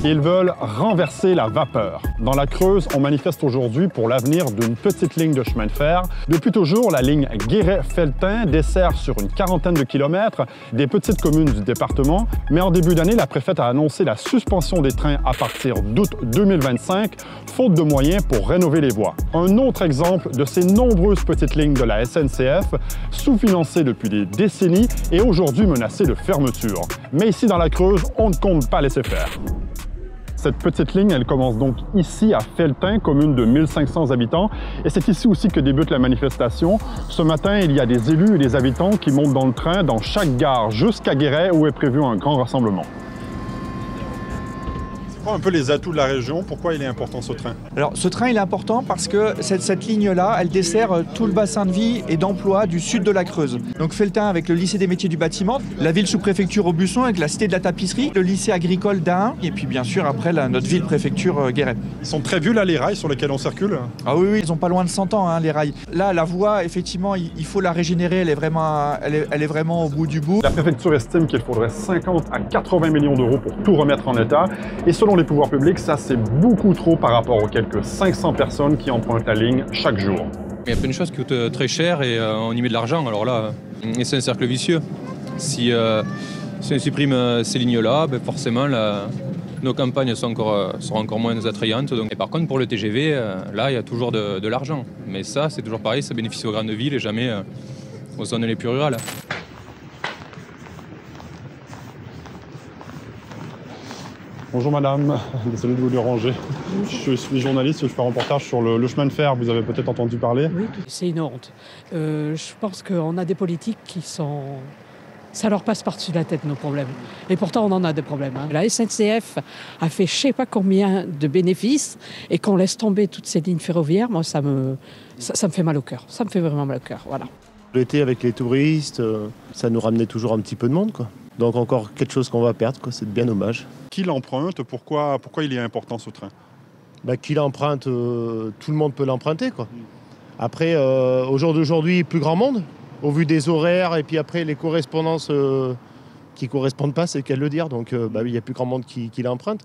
Ils veulent renverser la vapeur. Dans la Creuse, on manifeste aujourd'hui pour l'avenir d'une petite ligne de chemin de fer. Depuis toujours, la ligne Guéret-Felletin dessert sur une quarantaine de kilomètres des petites communes du département. Mais en début d'année, la préfète a annoncé la suspension des trains à partir d'août 2025, faute de moyens pour rénover les voies. Un autre exemple de ces nombreuses petites lignes de la SNCF, sous-financées depuis des décennies et aujourd'hui menacées de fermeture. Mais ici dans la Creuse, on ne compte pas laisser faire. Cette petite ligne, elle commence donc ici à Felletin, commune de 1500 habitants. Et c'est ici aussi que débute la manifestation. Ce matin, il y a des élus et des habitants qui montent dans le train dans chaque gare jusqu'à Guéret où est prévu un grand rassemblement. Un peu les atouts de la région, pourquoi il est important ce train? Alors ce train il est important parce que cette ligne-là, elle dessert tout le bassin de vie et d'emploi du sud de la Creuse. Donc Felletin avec le lycée des métiers du bâtiment, la ville sous-préfecture Aubusson avec la cité de la tapisserie, le lycée agricole d'Ain et puis bien sûr après notre ville-préfecture Guéret. Ils sont très vieux là les rails sur lesquels on circule? Ah oui, ils ont pas loin de 100 ans les rails. Là la voie effectivement il faut la régénérer, elle est vraiment au bout du bout. La préfecture estime qu'il faudrait 50 à 80 millions d'euros pour tout remettre en état et selon les pouvoirs publics, ça c'est beaucoup trop par rapport aux quelques 500 personnes qui empruntent la ligne chaque jour. Il y a plein de choses qui coûtent très cher et on y met de l'argent. Alors là, c'est un cercle vicieux. Si on supprime ces lignes-là, forcément nos campagnes seront encore moins attrayantes. Et par contre, pour le TGV, là, il y a toujours de l'argent. Mais ça, c'est toujours pareil, ça bénéficie aux grandes villes et jamais aux zones les plus rurales. Bonjour madame, désolé de vous déranger. Je suis journaliste, je fais un reportage sur le chemin de fer, vous avez peut-être entendu parler? Oui, c'est une honte. Je pense qu'on a des politiques qui sont... Ça leur passe par-dessus la tête nos problèmes. Et pourtant on en a des problèmes. La SNCF a fait je ne sais pas combien de bénéfices et qu'on laisse tomber toutes ces lignes ferroviaires, moi ça me fait mal au cœur. Ça me fait vraiment mal au cœur, voilà. L'été avec les touristes, ça nous ramenait toujours un petit peu de monde, quoi. Donc encore quelque chose qu'on va perdre, quoi. C'est bien dommage. Qui l'emprunte? Pourquoi il est important ce train? Qui l'emprunte, tout le monde peut l'emprunter, quoi. Après, au jour d'aujourd'hui, plus grand monde, au vu des horaires et puis après les correspondances qui ne correspondent pas, c'est qu'à le dire. Donc il n'y a plus grand monde qui l'emprunte.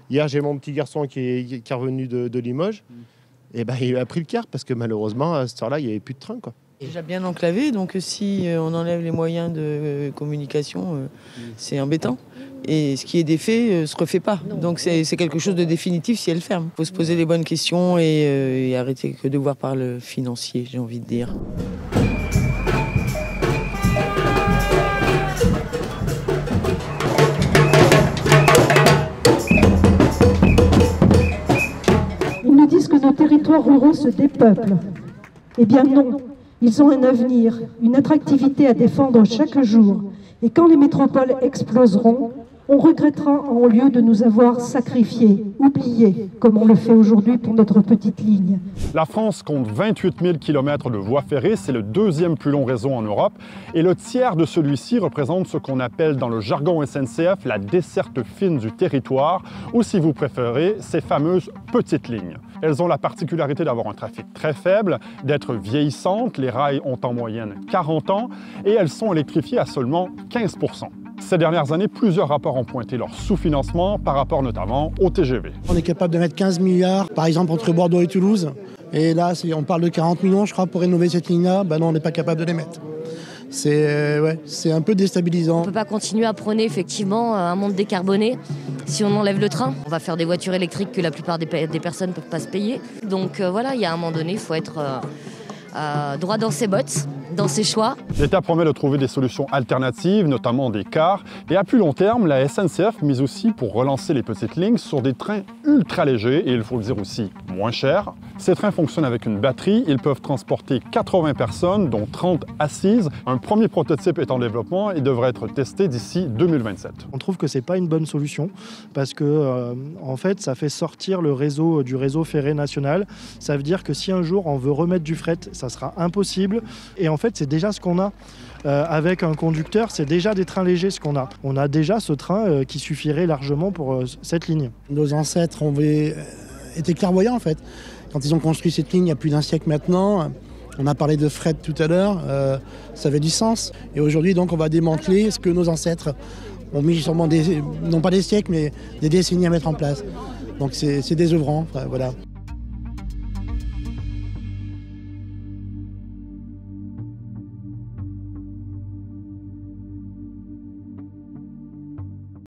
Hier, j'ai mon petit garçon qui est revenu de Limoges. Et il a pris le car parce que malheureusement, à cette heure-là, il n'y avait plus de train, quoi. Déjà bien enclavé, donc si on enlève les moyens de communication, c'est embêtant. Et ce qui est défait se refait pas. Donc c'est quelque chose de définitif si elle ferme. Il faut se poser les bonnes questions et arrêter que de voir par le financier, j'ai envie de dire. Ils nous disent que nos territoires ruraux se dépeuplent. Eh bien non. Ils ont un avenir, une attractivité à défendre chaque jour. Et quand les métropoles exploseront, on regrettera en lieu de nous avoir sacrifiés, oubliés, comme on le fait aujourd'hui pour notre petite ligne. La France compte 28 000 km de voies ferrées, c'est le deuxième plus long réseau en Europe. Et le tiers de celui-ci représente ce qu'on appelle dans le jargon SNCF la desserte fine du territoire, ou si vous préférez, ces fameuses petites lignes. Elles ont la particularité d'avoir un trafic très faible, d'être vieillissantes, les rails ont en moyenne 40 ans, et elles sont électrifiées à seulement 15%. Ces dernières années, plusieurs rapports ont pointé leur sous-financement par rapport notamment au TGV. On est capable de mettre 15 milliards, par exemple, entre Bordeaux et Toulouse. Et là, on parle de 40 millions, je crois, pour rénover cette ligne-là. Non, on n'est pas capable de les mettre. C'est un peu déstabilisant. On ne peut pas continuer à prôner effectivement un monde décarboné si on enlève le train. On va faire des voitures électriques que la plupart des personnes ne peuvent pas se payer. Donc voilà, il y a un moment donné, il faut être droit dans ses bottes, dans ses choix. L'État promet de trouver des solutions alternatives, notamment des cars. Et à plus long terme, la SNCF mise aussi pour relancer les petites lignes sur des trains ultra légers et il faut le dire aussi moins chers. Ces trains fonctionnent avec une batterie. Ils peuvent transporter 80 personnes, dont 30 assises. Un premier prototype est en développement et devrait être testé d'ici 2027. On trouve que ce n'est pas une bonne solution parce que en fait, ça fait sortir le réseau du réseau ferré national. Ça veut dire que si un jour on veut remettre du fret, ça sera impossible. Et en fait, c'est déjà ce qu'on a. Avec un conducteur, c'est déjà des trains légers ce qu'on a. On a déjà ce train qui suffirait largement pour cette ligne. Nos ancêtres étaient clairvoyants en fait. Quand ils ont construit cette ligne il y a plus d'un siècle maintenant, on a parlé de fret tout à l'heure, ça avait du sens. Et aujourd'hui, donc, on va démanteler ce que nos ancêtres ont mis sûrement non pas des siècles, mais des décennies à mettre en place. Donc c'est désœuvrant, voilà.